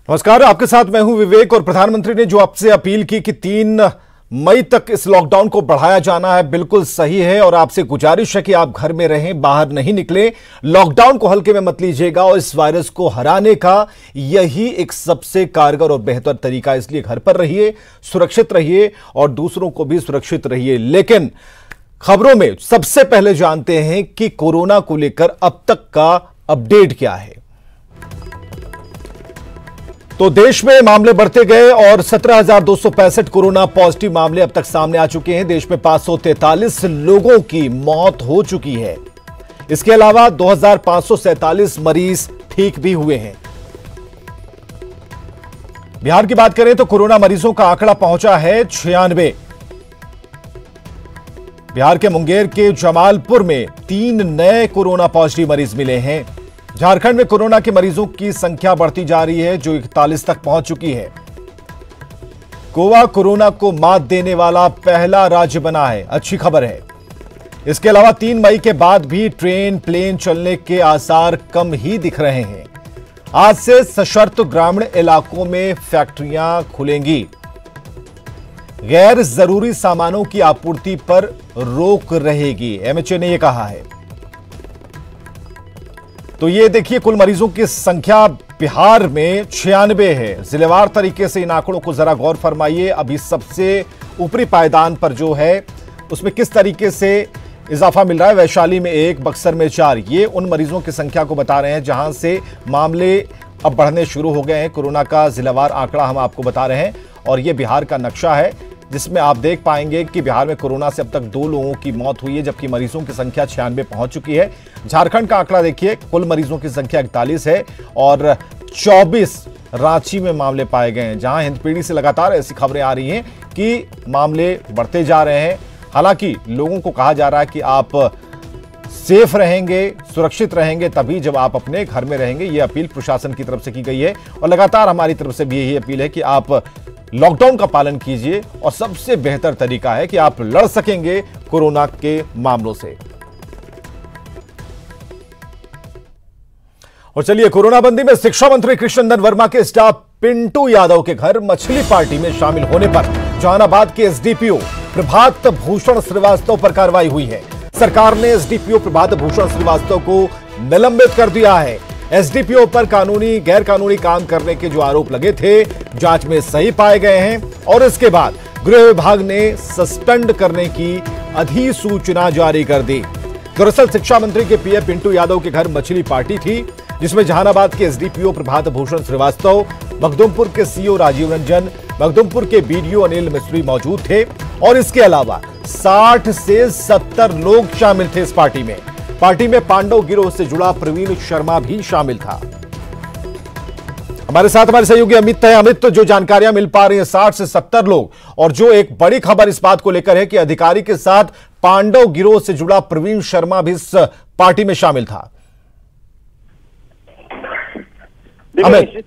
नमस्कार, आपके साथ मैं हूं विवेक। और प्रधानमंत्री ने जो आपसे अपील की कि 3 मई तक इस लॉकडाउन को बढ़ाया जाना है, बिल्कुल सही है। और आपसे गुजारिश है कि आप घर में रहें, बाहर नहीं निकलें, लॉकडाउन को हल्के में मत लीजिएगा। और इस वायरस को हराने का यही एक सबसे कारगर और बेहतर तरीका। इसलिए घर पर रहिए, सुरक्षित रहिए और दूसरों को भी सुरक्षित रहिए। लेकिन खबरों में सबसे पहले जानते हैं कि कोरोना को लेकर अब तक का अपडेट क्या है। तो देश में मामले बढ़ते गए और 17,265 कोरोना पॉजिटिव मामले अब तक सामने आ चुके हैं। देश में 543 लोगों की मौत हो चुकी है। इसके अलावा 2,547 मरीज ठीक भी हुए हैं। बिहार की बात करें तो कोरोना मरीजों का आंकड़ा पहुंचा है 96। बिहार के मुंगेर के जमालपुर में 3 नए कोरोना पॉजिटिव मरीज मिले हैं। झारखंड में कोरोना के मरीजों की संख्या बढ़ती जा रही है, जो 41 तक पहुंच चुकी है। गोवा कोरोना को मात देने वाला पहला राज्य बना है, अच्छी खबर है। इसके अलावा 3 मई के बाद भी ट्रेन प्लेन चलने के आसार कम ही दिख रहे हैं। आज से सशर्त ग्रामीण इलाकों में फैक्ट्रियां खुलेंगी। गैर जरूरी सामानों की आपूर्ति पर रोक रहेगी, एमएचए ने यह कहा है। तो ये देखिए, कुल मरीजों की संख्या बिहार में 96 है। जिलेवार तरीके से इन आंकड़ों को जरा गौर फरमाइए। अभी सबसे ऊपरी पायदान पर जो है उसमें किस तरीके से इजाफा मिल रहा है। वैशाली में 1, बक्सर में 4। ये उन मरीजों की संख्या को बता रहे हैं जहां से मामले अब बढ़ने शुरू हो गए हैं। कोरोना का जिलावार आंकड़ा हम आपको बता रहे हैं और ये बिहार का नक्शा है, जिसमें आप देख पाएंगे कि बिहार में कोरोना से अब तक 2 लोगों की मौत हुई है, जबकि मरीजों की संख्या 96 पहुंच चुकी है। झारखंड का आंकड़ा देखिए, कुल मरीजों की संख्या 41 है और 24 रांची में मामले पाए गए हैं, जहां हिंदपीढ़ी से लगातार ऐसी खबरें आ रही हैं कि मामले बढ़ते जा रहे हैं। हालांकि लोगों को कहा जा रहा है कि आप सेफ रहेंगे, सुरक्षित रहेंगे तभी जब आप अपने घर में रहेंगे। यह अपील प्रशासन की तरफ से की गई है और लगातार हमारी तरफ से भी यही अपील है कि आप लॉकडाउन का पालन कीजिए। और सबसे बेहतर तरीका है कि आप लड़ सकेंगे कोरोना के मामलों से। और चलिए, कोरोना बंदी में शिक्षा मंत्री कृष्णनंदन वर्मा के स्टाफ पिंटू यादव के घर मछली पार्टी में शामिल होने पर जहानाबाद के एसडीपीओ प्रभात भूषण श्रीवास्तव पर कार्रवाई हुई है। सरकार ने एसडीपीओ प्रभात भूषण श्रीवास्तव को निलंबित कर दिया है। एसडीपीओ पर कानूनी गैर कानूनी काम करने के जो आरोप लगे थे, जांच में सही पाए गए हैं और इसके बाद गृह विभाग ने सस्पेंड करने की अधिसूचना जारी कर दी। दरअसल शिक्षा मंत्री के पीए पिंटू यादव के घर मछली पार्टी थी, जिसमें जहानाबाद के एसडीपीओ प्रभात भूषण श्रीवास्तव, मखदुमपुर के सीओ राजीव रंजन, मखदुमपुर के बीडीओ अनिल मिस्त्री मौजूद थे और इसके अलावा 60 से 70 लोग शामिल थे इस पार्टी में। पार्टी में पांडव गिरोह से जुड़ा प्रवीण शर्मा भी शामिल था। हमारे साथ हमारे सहयोगी अमित है। अमित, तो जो जानकारियां मिल पा रही है 60 से 70 लोग, और जो एक बड़ी खबर इस बात को लेकर है कि अधिकारी के साथ पांडव गिरोह से जुड़ा प्रवीण शर्मा भी इस पार्टी में शामिल था। निश्चित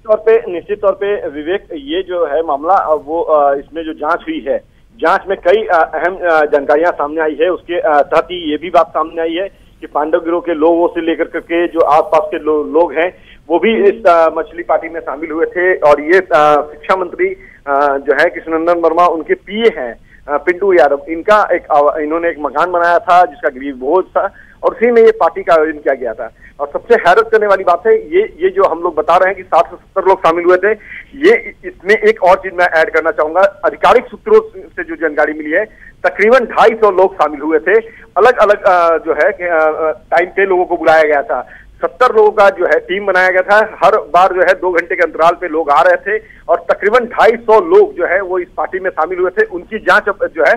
तौर पे विवेक, ये जो है मामला वो इसमें जो जांच हुई है, जांच में कई अहम जानकारियां सामने आई है। उसके तहत ही ये भी बात सामने आई है कि पांडव गिरोह के लोगों से लेकर के जो आसपास के लोग हैं वो भी इस मछली पार्टी में शामिल हुए थे। और ये शिक्षा मंत्री जो है कृष्णनंदन वर्मा, उनके पीए हैं पिंटू यादव, इन्होंने एक मकान बनाया था जिसका गरीब भोज था और उसी में ये पार्टी का आयोजन किया गया था। और सबसे हैरत करने वाली बात है, ये जो हम लोग बता रहे हैं कि 60 से 70 लोग शामिल हुए थे, ये इसमें एक और चीज मैं ऐड करना चाहूंगा। आधिकारिक सूत्रों से जो जानकारी मिली है, तकरीबन 250 लोग शामिल हुए थे। अलग अलग जो है टाइम पे लोगों को बुलाया गया था। 70 लोगों का जो है टीम बनाया गया था। हर बार जो है 2 घंटे के अंतराल पे लोग आ रहे थे और तकरीबन 250 लोग जो है वो इस पार्टी में शामिल हुए थे। उनकी जांच अब जो है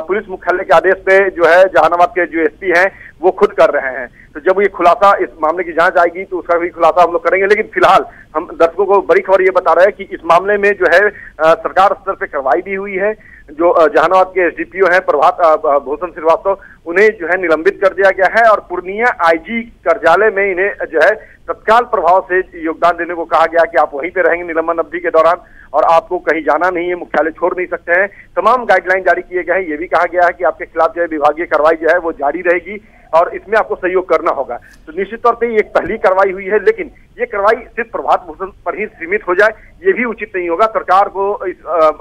पुलिस मुख्यालय के आदेश पे जो है जहानाबाद के जो एसपी हैं वो खुद कर रहे हैं। तो जब ये खुलासा, इस मामले की जांच आएगी तो उसका भी खुलासा हम लोग करेंगे। लेकिन फिलहाल हम दर्शकों को बड़ी खबर ये बता रहे हैं कि इस मामले में जो है सरकार स्तर पे कार्रवाई भी हुई है। जो जहानाबाद के एसडीपीओ हैं प्रभात भूषण श्रीवास्तव, उन्हें जो है निलंबित कर दिया गया है और पूर्णिया आईजी कार्यालय में इन्हें जो है तत्काल प्रभाव से योगदान देने को कहा गया कि आप वहीं पे रहेंगे निलंबन अवधि के दौरान और आपको कहीं जाना नहीं है, मुख्यालय छोड़ नहीं सकते हैं। तमाम गाइडलाइन जारी किए गए हैं। ये भी कहा गया है कि आपके खिलाफ जो है विभागीय कार्रवाई जो है वो जारी रहेगी और इसमें आपको सहयोग करना होगा। तो निश्चित तौर पे एक पहली कार्रवाई हुई है, लेकिन ये कार्रवाई सिर्फ प्रभात भूषण पर ही सीमित हो जाए ये भी उचित नहीं होगा। सरकार को इस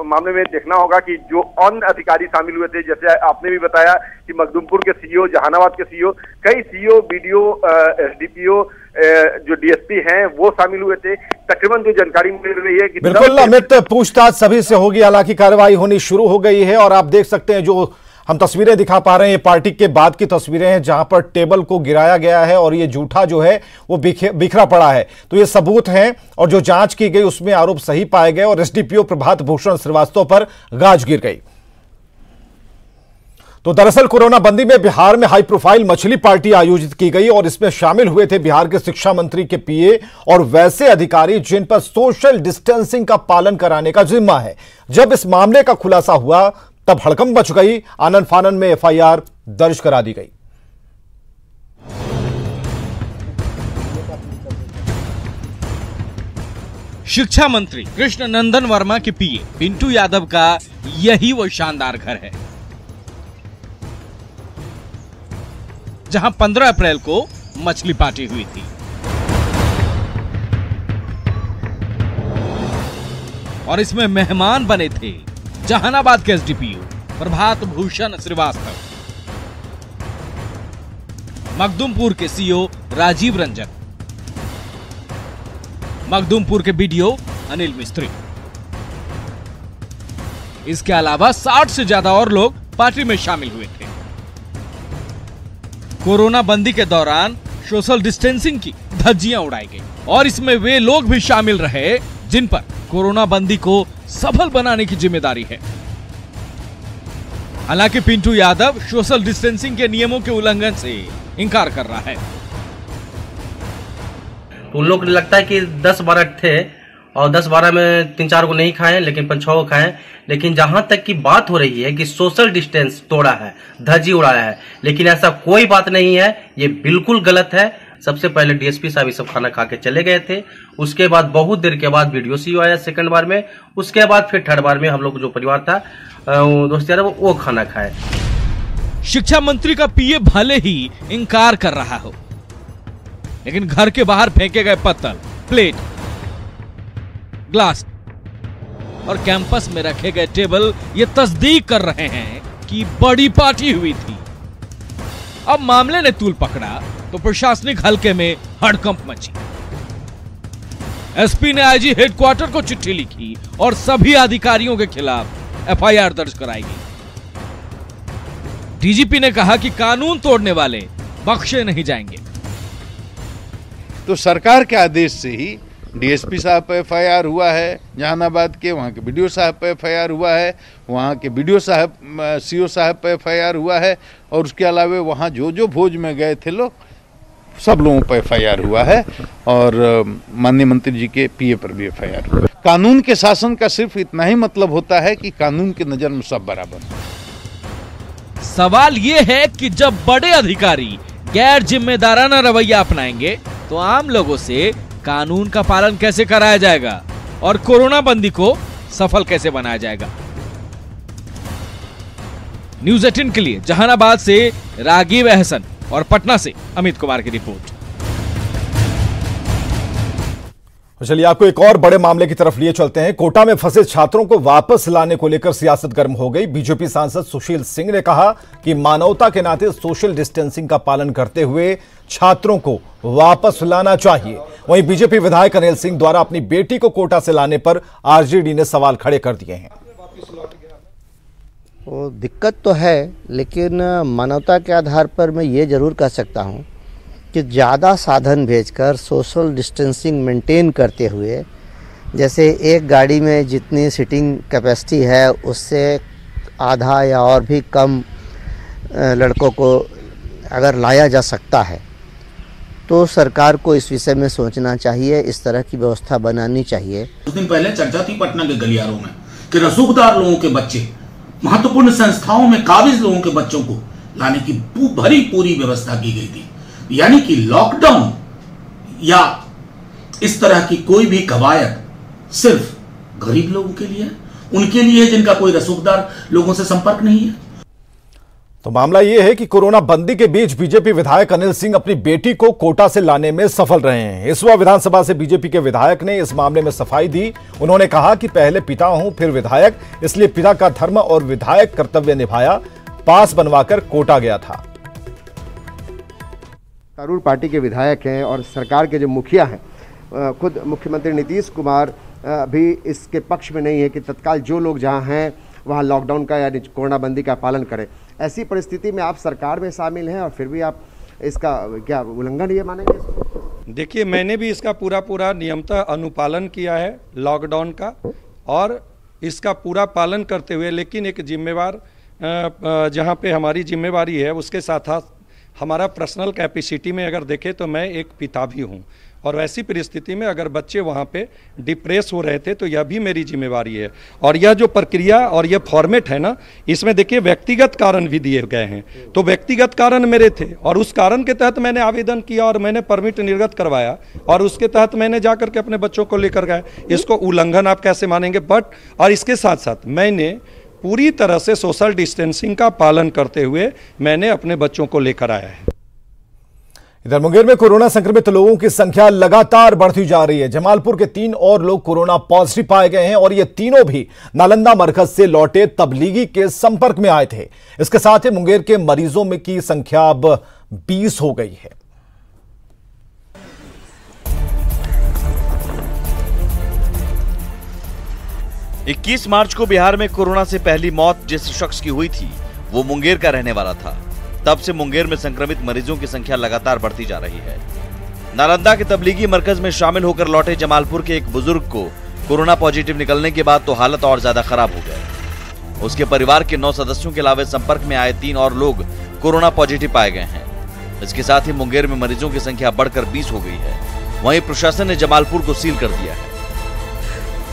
मामले में देखना होगा कि जो अन्य अधिकारी शामिल हुए थे, जैसे आपने भी बताया कि मखदूमपुर के सीईओ, जहानाबाद के सीईओ, कई सीईओ, बीडीओ, एसडीपीओ, जो डीएसपी हैं वो शामिल हुए थे। तकरीबन जो जानकारी मिल रही है कि बिल्कुल अमित, पूछताछ सभी से होगी, हालांकि कार्रवाई होनी शुरू हो गई है और आप देख सकते हैं जो हम तस्वीरें दिखा पा रहे हैं, ये पार्टी के बाद की तस्वीरें हैं जहां पर टेबल को गिराया गया है और ये जूठा जो है वो बिखरा पड़ा है। तो ये सबूत हैं और जो जांच की गई उसमें आरोप सही पाए गए और एसडीपीओ प्रभात भूषण श्रीवास्तव पर गाज गिर गई। तो दरअसल कोरोना बंदी में बिहार में हाई प्रोफाइल मछली पार्टी आयोजित की गई और इसमें शामिल हुए थे बिहार के शिक्षा मंत्री के पीए और वैसे अधिकारी जिन पर सोशल डिस्टेंसिंग का पालन कराने का जिम्मा है। जब इस मामले का खुलासा हुआ तब हड़कंप मच गई, आनन फानन में एफआईआर दर्ज करा दी गई। शिक्षा मंत्री कृष्ण नंदन वर्मा के पीए पिंटू यादव का यही वो शानदार घर है जहां 15 अप्रैल को मछली पार्टी हुई थी और इसमें मेहमान बने थे जहानाबाद के एसडीपीओ प्रभात भूषण श्रीवास्तव, मखदूमपुर के सीईओ राजीव रंजन, मखदूमपुर के बीडीओ अनिल मिस्त्री। इसके अलावा 60 से ज्यादा और लोग पार्टी में शामिल हुए थे। कोरोना बंदी के दौरान सोशल डिस्टेंसिंग की धज्जियां उड़ाई गई और इसमें वे लोग भी शामिल रहे जिन पर कोरोना बंदी को सफल बनाने की जिम्मेदारी है। हालांकि पिंटू यादव सोशल डिस्टेंसिंग के नियमों के उल्लंघन से इंकार कर रहा है। उन लोग को लगता है कि 10-12 थे और 10-12 में 3-4 को नहीं खाए लेकिन 5-6 को खाए, लेकिन जहां तक की बात हो रही है कि सोशल डिस्टेंस तोड़ा है, धज्जी उड़ाया है, लेकिन ऐसा कोई बात नहीं है, ये बिल्कुल गलत है। सबसे पहले डीएसपी साहब ये सब खाना खा के चले गए थे, उसके बाद बहुत देर के बाद वीडियो सीईओ आया सेकंड बार में, उसके बाद फिर थर्ड बार में हम लोग जो परिवार था दोस्त यार वो खाना खाए। शिक्षा मंत्री का पीए भले ही इंकार कर रहा हो, लेकिन घर के बाहर फेंके गए पत्तल, प्लेट, ग्लास और कैंपस में रखे गए टेबल ये तस्दीक कर रहे हैं कि बड़ी पार्टी हुई थी। अब मामले ने तूल पकड़ा तो प्रशासनिक हलके में हड़कंप मची। एसपी ने आईजी हेडक्वार्टर को चिट्ठी लिखी और सभी अधिकारियों के खिलाफ एफआईआर दर्ज कराई गई। डीजीपी ने कहा कि कानून तोड़ने वाले बख्शे नहीं जाएंगे। तो सरकार के आदेश से ही डीएसपी साहब पर एफआईआर हुआ है जहानाबाद के, वहाँ के बीडीओ साहब पर एफआईआर हुआ है, वहाँ के बीडीओ साहब सीओ साहब पर एफआईआर हुआ है और उसके अलावा वहाँ जो जो भोज में गए थे लोग सब लोगों पर एफआईआर हुआ है और माननीय मंत्री जी के पीए पर भी एफआईआर हुआ है। कानून के शासन का सिर्फ इतना ही मतलब होता है कि कानून की नजर में सब बराबर। सवाल यह है कि जब बड़े अधिकारी गैर जिम्मेदाराना रवैया अपनाएंगे तो आम लोगों से कानून का पालन कैसे कराया जाएगा और कोरोना बंदी को सफल कैसे बनाया जाएगा। न्यूज़ 18 के लिए जहानाबाद से रागिब अहसन और पटना से अमित कुमार की रिपोर्ट। चलिए आपको एक और बड़े मामले की तरफ लिए चलते हैं। कोटा में फंसे छात्रों को वापस लाने को लेकर सियासत गर्म हो गई। बीजेपी सांसद सुशील सिंह ने कहा कि मानवता के नाते सोशल डिस्टेंसिंग का पालन करते हुए छात्रों को वापस लाना चाहिए। वहीं बीजेपी विधायक अनिल सिंह द्वारा अपनी बेटी को कोटा से लाने पर आरजेडी ने सवाल खड़े कर दिए हैं। वो दिक्कत तो है, लेकिन मानवता के आधार पर मैं ये जरूर कह सकता हूँ कि ज़्यादा साधन भेजकर सोशल डिस्टेंसिंग मेंटेन करते हुए, जैसे एक गाड़ी में जितनी सीटिंग कैपेसिटी है उससे आधा या और भी कम लड़कों को अगर लाया जा सकता है तो सरकार को इस विषय में सोचना चाहिए, इस तरह की व्यवस्था बनानी चाहिए। कुछ दिन पहले चर्चा थी पटना के गलियारों में कि रसूखदार लोगों के बच्चे, महत्वपूर्ण संस्थाओं में काबिज लोगों के बच्चों को लाने की भरी पूरी व्यवस्था की गई थी। यानी कि लॉकडाउन या इस तरह की कोई भी कवायद सिर्फ गरीब लोगों के लिए है, उनके लिए जिनका कोई रसूखदार लोगों से संपर्क नहीं है। तो मामला यह है कि कोरोना बंदी के बीच बीजेपी विधायक अनिल सिंह अपनी बेटी को कोटा से लाने में सफल रहे हैं। इसवा विधानसभा से बीजेपी के विधायक ने इस मामले में सफाई दी। उन्होंने कहा कि पहले पिता हूं फिर विधायक, इसलिए पिता का धर्म और विधायक कर्तव्य निभाया, पास बनवाकर कोटा गया था। तरूण पार्टी के विधायक हैं और सरकार के जो मुखिया हैं, खुद मुख्यमंत्री नीतीश कुमार भी इसके पक्ष में नहीं है कि तत्काल जो लोग जहां हैं वहां लॉकडाउन का या कोरोना बंदी का पालन करें। ऐसी परिस्थिति में आप सरकार में शामिल हैं और फिर भी आप इसका क्या उल्लंघन ये मानेंगे? देखिए, मैंने भी इसका पूरा नियमतः अनुपालन किया है लॉकडाउन का, और इसका पूरा पालन करते हुए, लेकिन एक जिम्मेवार जहां पे हमारी जिम्मेवारी है उसके साथ हमारा पर्सनल कैपेसिटी में अगर देखें तो मैं एक पिता भी हूं, और वैसी परिस्थिति में अगर बच्चे वहाँ पे डिप्रेस हो रहे थे तो यह भी मेरी जिम्मेवारी है। और यह जो प्रक्रिया और यह फॉर्मेट है ना, इसमें देखिए व्यक्तिगत कारण भी दिए गए हैं। तो व्यक्तिगत कारण मेरे थे और उस कारण के तहत मैंने आवेदन किया और मैंने परमिट निर्गत करवाया और उसके तहत मैंने जाकर के अपने बच्चों को लेकर गए। इसको उल्लंघन आप कैसे मानेंगे? बट और इसके साथ साथ मैंने पूरी तरह से सोशल डिस्टेंसिंग का पालन करते हुए मैंने अपने बच्चों को लेकर आया है। इधर मुंगेर में कोरोना संक्रमित लोगों की संख्या लगातार बढ़ती जा रही है। जमालपुर के 3 और लोग कोरोना पॉजिटिव पाए गए हैं और ये तीनों भी नालंदा मरकज से लौटे तबलीगी के संपर्क में आए थे। इसके साथ ही मुंगेर के मरीजों में की संख्या अब 20 हो गई है। इक्कीस मार्च को बिहार में कोरोना से पहली मौत जिस शख्स की हुई थी वो मुंगेर का रहने वाला था। तब से मुंगेर में संक्रमित मरीजों की संख्या लगातार बढ़ती जा रही है। नालंदा के तबलीगी मरकज में शामिल होकर लौटे जमालपुर के एक बुजुर्ग को कोरोना पॉजिटिव निकलने के बाद तो हालत और ज्यादा खराब हो गई। उसके परिवार के 9 सदस्यों के अलावा संपर्क में आए 3 और लोग कोरोना पॉजिटिव पाए गए हैं। इसके साथ ही मुंगेर में मरीजों की संख्या बढ़कर 20 हो गई है। वहीं प्रशासन ने जमालपुर को सील कर दिया है।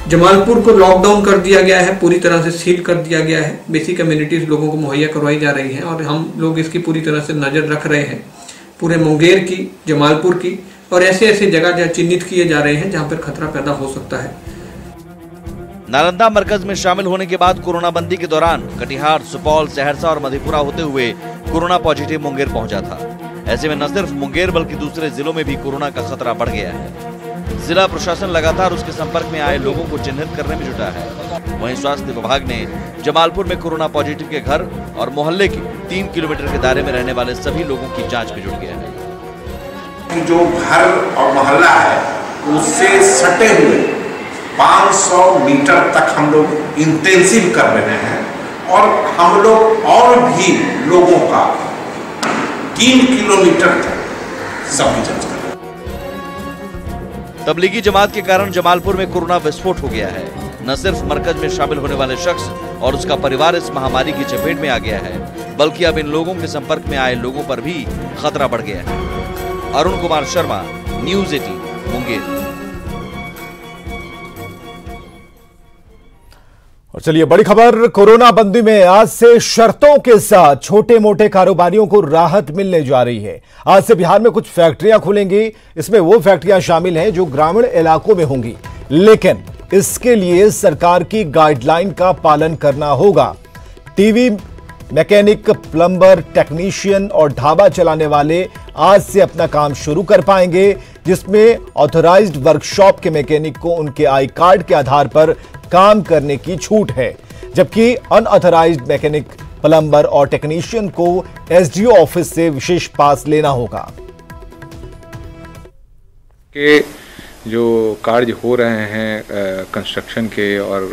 जमालपुर को लॉकडाउन कर दिया गया है, पूरी तरह से सील कर दिया गया है। बेसिक कम्युनिटीज लोगों को मुहैया करवाई जा रही हैं और हम लोग इसकी पूरी तरह से नजर रख रहे हैं, पूरे मुंगेर की, जमालपुर की, और ऐसे ऐसे जगह चिन्हित किए जा रहे हैं जहां पर खतरा पैदा हो सकता है। नालंदा मरकज में शामिल होने के बाद कोरोना बंदी के दौरान कटिहार, सुपौल, सहरसा और मधेपुरा होते हुए कोरोना पॉजिटिव मुंगेर पहुंचा था। ऐसे में न सिर्फ मुंगेर बल्कि दूसरे जिलों में भी कोरोना का खतरा बढ़ गया है। जिला प्रशासन लगातार उसके संपर्क में आए लोगों को चिन्हित करने में जुटा है। वहीं स्वास्थ्य विभाग ने जमालपुर में कोरोना पॉजिटिव के घर और मोहल्ले के 3 किलोमीटर के दायरे में रहने वाले सभी लोगों की जांच में जुट गया है। जो घर और मोहल्ला है उससे सटे हुए 500 मीटर तक हम लोग इंटेंसिव कर रहे हैं और हम लोग और भी लोगों का 3 किलोमीटर तक सबकी जांच कर। तबलीगी जमात के कारण जमालपुर में कोरोना विस्फोट हो गया है। न सिर्फ मरकज में शामिल होने वाले शख्स और उसका परिवार इस महामारी की चपेट में आ गया है, बल्कि अब इन लोगों के संपर्क में आए लोगों पर भी खतरा बढ़ गया है। अरुण कुमार शर्मा, न्यूज़ 18 मुंगेर। और चलिए बड़ी खबर, कोरोना बंदी में आज से शर्तों के साथ छोटे मोटे कारोबारियों को राहत मिलने जा रही है। आज से बिहार में कुछ फैक्ट्रियां खुलेंगी। इसमें वो फैक्ट्रियां शामिल हैं जो ग्रामीण इलाकों में होंगी, लेकिन इसके लिए सरकार की गाइडलाइन का पालन करना होगा। टीवी मैकेनिक, प्लम्बर, टेक्नीशियन और ढाबा चलाने वाले आज से अपना काम शुरू कर पाएंगे, जिसमें ऑथराइज्ड वर्कशॉप के मैकेनिक को उनके आई कार्ड के आधार पर काम करने की छूट है, जबकि अनऑथराइज्ड मैकेनिक, प्लम्बर और टेक्नीशियन को एसडीओ ऑफिस से विशेष पास लेना होगा। के जो कार्य हो रहे हैं कंस्ट्रक्शन के और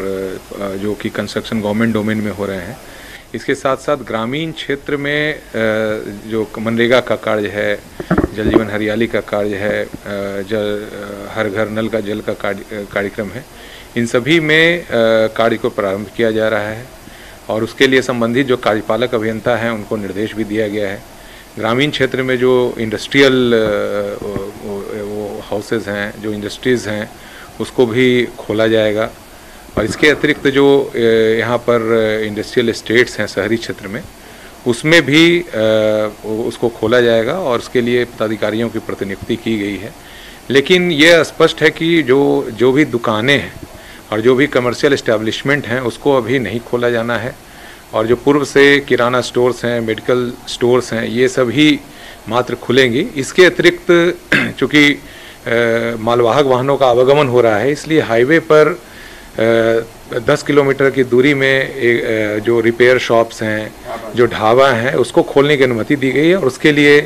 जो कि कंस्ट्रक्शन गवर्नमेंट डोमेन में हो रहे हैं, इसके साथ साथ ग्रामीण क्षेत्र में जो मनरेगा का कार्य है, जल जीवन हरियाली का कार्य है, जल हर घर नल का जल का कार्यक्रम है, इन सभी में कार्य को प्रारंभ किया जा रहा है और उसके लिए संबंधित जो कार्यपालक अभियंता हैं उनको निर्देश भी दिया गया है। ग्रामीण क्षेत्र में जो इंडस्ट्रियल हाउसेज हैं, जो इंडस्ट्रीज़ हैं, उसको भी खोला जाएगा और इसके अतिरिक्त जो यहाँ पर इंडस्ट्रियल एस्टेट्स हैं शहरी क्षेत्र में, उसमें भी उसको खोला जाएगा और उसके लिए पदाधिकारियों की प्रतिनियुक्ति की गई है। लेकिन ये स्पष्ट है कि जो भी दुकानें हैं और जो भी कमर्शियल एस्टेब्लिशमेंट हैं उसको अभी नहीं खोला जाना है, और जो पूर्व से किराना स्टोर्स हैं, मेडिकल स्टोर्स हैं, ये सभी मात्र खुलेंगी। इसके अतिरिक्त चूँकि मालवाहक वाहनों का आवागमन हो रहा है, इसलिए हाईवे पर 10 किलोमीटर की दूरी में जो रिपेयर शॉप्स हैं, जो ढाबा हैं, उसको खोलने की अनुमति दी गई है, और उसके लिए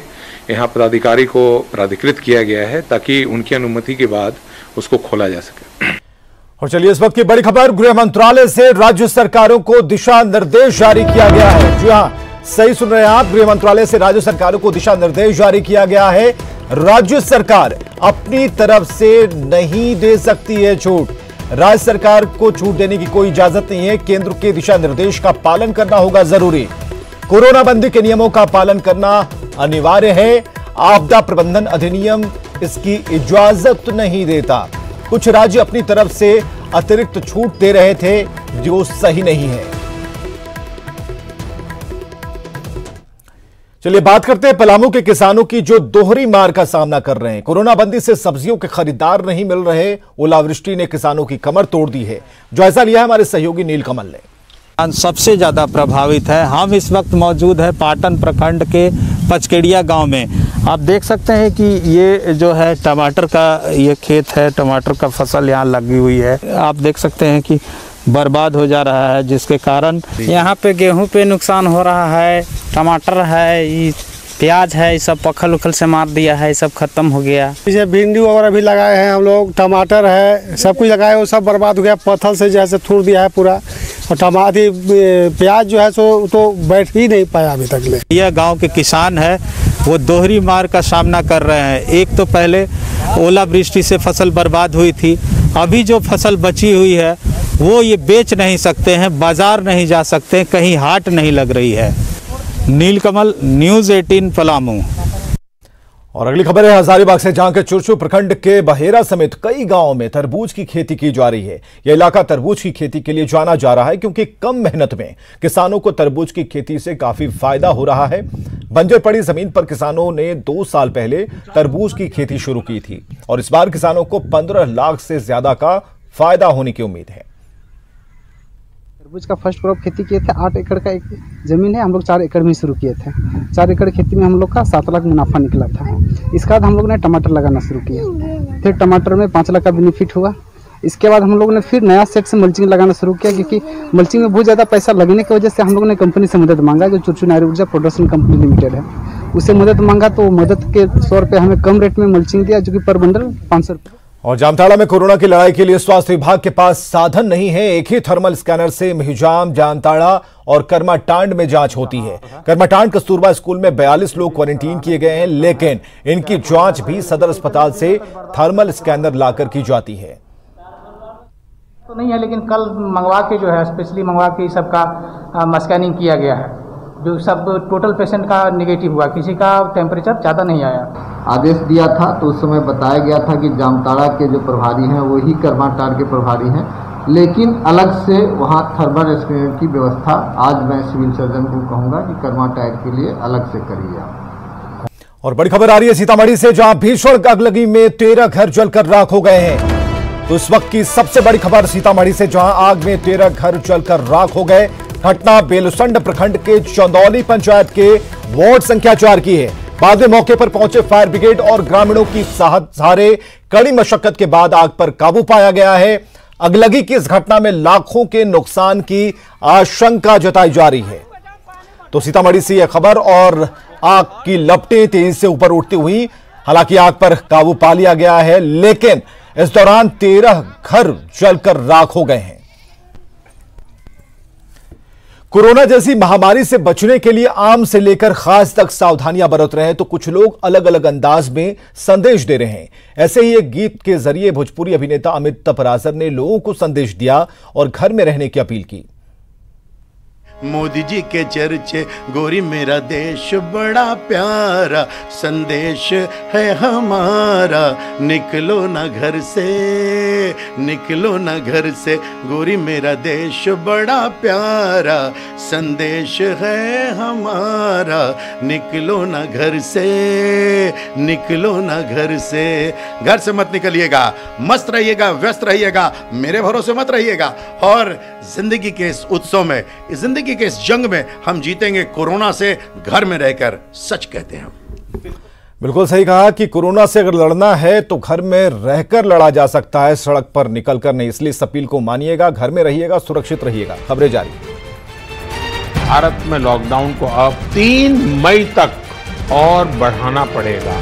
यहाँ पदाधिकारी को प्राधिकृत किया गया है ताकि उनकी अनुमति के बाद उसको खोला जा सके। और चलिए इस वक्त की बड़ी खबर, गृह मंत्रालय से राज्य सरकारों को दिशा निर्देश जारी किया गया है। जी हां, सही सुन रहे हैं आप, गृह मंत्रालय से राज्य सरकारों को दिशा निर्देश जारी किया गया है। राज्य सरकार अपनी तरफ से नहीं दे सकती है छूट। राज्य सरकार को छूट देने की कोई इजाजत नहीं है। केंद्र के दिशा निर्देश का पालन करना होगा जरूरी। कोरोना बंदी के नियमों का पालन करना अनिवार्य है। आपदा प्रबंधन अधिनियम इसकी इजाजत नहीं देता। कुछ राज्य अपनी तरफ से अतिरिक्त छूट दे रहे थे जो सही नहीं है। चलिए बात करते हैं पलामू के किसानों की जो दोहरी मार का सामना कर रहे हैं। कोरोना बंदी से सब्जियों के खरीदार नहीं मिल रहे। ओलावृष्टि ने किसानों की कमर तोड़ दी है। जायजा लिया है हमारे सहयोगी नीलकमल ने। सबसे ज़्यादा प्रभावित है। हम इस वक्त मौजूद है पाटन प्रखंड के पचकेड़िया गांव में। आप देख सकते हैं कि ये जो है टमाटर का ये खेत है, टमाटर का फसल यहाँ लगी हुई है। आप देख सकते हैं कि बर्बाद हो जा रहा है, जिसके कारण यहाँ पे गेहूं पे नुकसान हो रहा है, टमाटर है, ये प्याज है, ये सब पखल उखल से मार दिया है, ये सब खत्म हो गया। जैसे भिंडी वगैरह भी लगाए हैं हम लोग, टमाटर है, सब कुछ लगाए, वो सब बर्बाद हो गया। पत्थर से जैसे थूर दिया है पूरा। और टमाटर प्याज जो है सो तो बैठ ही नहीं पाया अभी तक में। यह गांव के किसान है वो दोहरी मार का सामना कर रहे हैं। एक तो पहले ओलावृष्टि से फसल बर्बाद हुई थी, अभी जो फसल बची हुई है वो ये बेच नहीं सकते हैं, बाजार नहीं जा सकते, कहीं हाट नहीं लग रही है। नीलकमल, न्यूज़ 18 पलामू। और अगली खबर है हजारीबाग से, जहां के चुरचू प्रखंड के बहेरा समेत कई गांवों में तरबूज की खेती की जा रही है। यह इलाका तरबूज की खेती के लिए जाना जा रहा है क्योंकि कम मेहनत में किसानों को तरबूज की खेती से काफी फायदा हो रहा है। बंजर पड़ी जमीन पर किसानों ने 2 साल पहले तरबूज की खेती शुरू की थी और इस बार किसानों को 15 लाख से ज्यादा का फायदा होने की उम्मीद है। तरबूज का फर्स्ट क्रॉप खेती किए थे। 8 एकड़ का एक ज़मीन है, हम लोग 4 एकड़ में शुरू किए थे। 4 एकड़ खेती में हम लोग का 7 लाख मुनाफा निकला था। इसके बाद हम लोग ने टमाटर लगाना शुरू किया, फिर टमाटर में 5 लाख का बेनिफिट हुआ। इसके बाद हम लोग ने फिर नया सेट से मल्चिंग लगाना शुरू किया, क्योंकि मल्चिंग में बहुत ज़्यादा पैसा लगने की वजह से हम लोग ने कंपनी से मदद मांगा, जो चुरचू नारी ऊर्जा प्रोडक्शन कंपनी लिमिटेड है, उससे मदद मांगा। तो मदद के तौर पर हमें कम रेट में मल्चिंग दिया, जो कि पर बंडल 500 रुपये। और जामताड़ा में कोरोना की लड़ाई के लिए स्वास्थ्य विभाग के पास साधन नहीं है। एक ही थर्मल स्कैनर से मिहिजाम, जामताड़ा और कर्माटांड में जांच होती है। कर्माटांड कस्तूरबा स्कूल में 42 लोग क्वारंटीन किए गए हैं, लेकिन इनकी जांच भी सदर अस्पताल से थर्मल स्कैनर लाकर की जाती है। तो नहीं है, लेकिन कल मंगवा के जो है स्पेशली मंगवा के सबका स्कैनिंग किया गया है, जो सब टोटल पेशेंट का नेगेटिव हुआ, किसी का टेम्परेचर ज़्यादा नहीं आया। आदेश दिया था तो उस समय बताया गया था कि जामताड़ा के जो प्रभारी हैं वही कर्माटांड के प्रभारी हैं, लेकिन अलग से वहाँ थर्मल स्क्रीनिंग की व्यवस्था आज मैं सिविल सर्जन को कहूँगा कि कर्माटांड के लिए अलग से करिए आप। और बड़ी खबर आ रही है सीतामढ़ी से, जहाँ भीषण आगलगी में 13 घर जलकर राख हो गए हैं। तो इस वक्त की सबसे बड़ी खबर सीतामढ़ी से, जहां आग में 13 घर जलकर राख हो गए। घटना बेलसंड प्रखंड के चौदौली पंचायत के वार्ड संख्या 4 की है। बाद में मौके पर पहुंचे फायर ब्रिगेड और ग्रामीणों की सहारे कड़ी मशक्कत के बाद आग पर काबू पाया गया है। अगलगी की इस घटना में लाखों के नुकसान की आशंका जताई जा रही है। तो सीतामढ़ी से यह खबर, और आग की लपटें तेजी से ऊपर उठती हुई, हालांकि आग पर काबू पा लिया गया है, लेकिन इस दौरान 13 घर जलकर राख हो गए हैं। कोरोना जैसी महामारी से बचने के लिए आम से लेकर खास तक सावधानियां बरत रहे हैं, तो कुछ लोग अलग अलग अंदाज में संदेश दे रहे हैं। ऐसे ही एक गीत के जरिए भोजपुरी अभिनेता अमित तपराजर ने लोगों को संदेश दिया और घर में रहने की अपील की। मोदी जी के चर्चे, गोरी मेरा देश बड़ा प्यारा, संदेश है हमारा, निकलो ना घर से, निकलो ना घर से, गोरी मेरा देश बड़ा प्यारा, संदेश है हमारा, निकलो ना घर से, निकलो ना घर से। घर से मत निकलिएगा, मस्त रहिएगा, व्यस्त रहिएगा, मेरे भरोसे मत रहिएगा। और जिंदगी के इस उत्सव में, जिंदगी के इस जंग में हम जीतेंगे कोरोना से घर में रहकर, सच कहते हैं हम। बिल्कुल सही कहा कि कोरोना से अगर लड़ना है तो घर में रहकर लड़ा जा सकता है, सड़क पर निकलकर नहीं। इसलिए इस अपील को मानिएगा, घर में रहिएगा, सुरक्षित रहिएगा। खबरें जारी। भारत में लॉकडाउन को अब 3 मई तक और बढ़ाना पड़ेगा।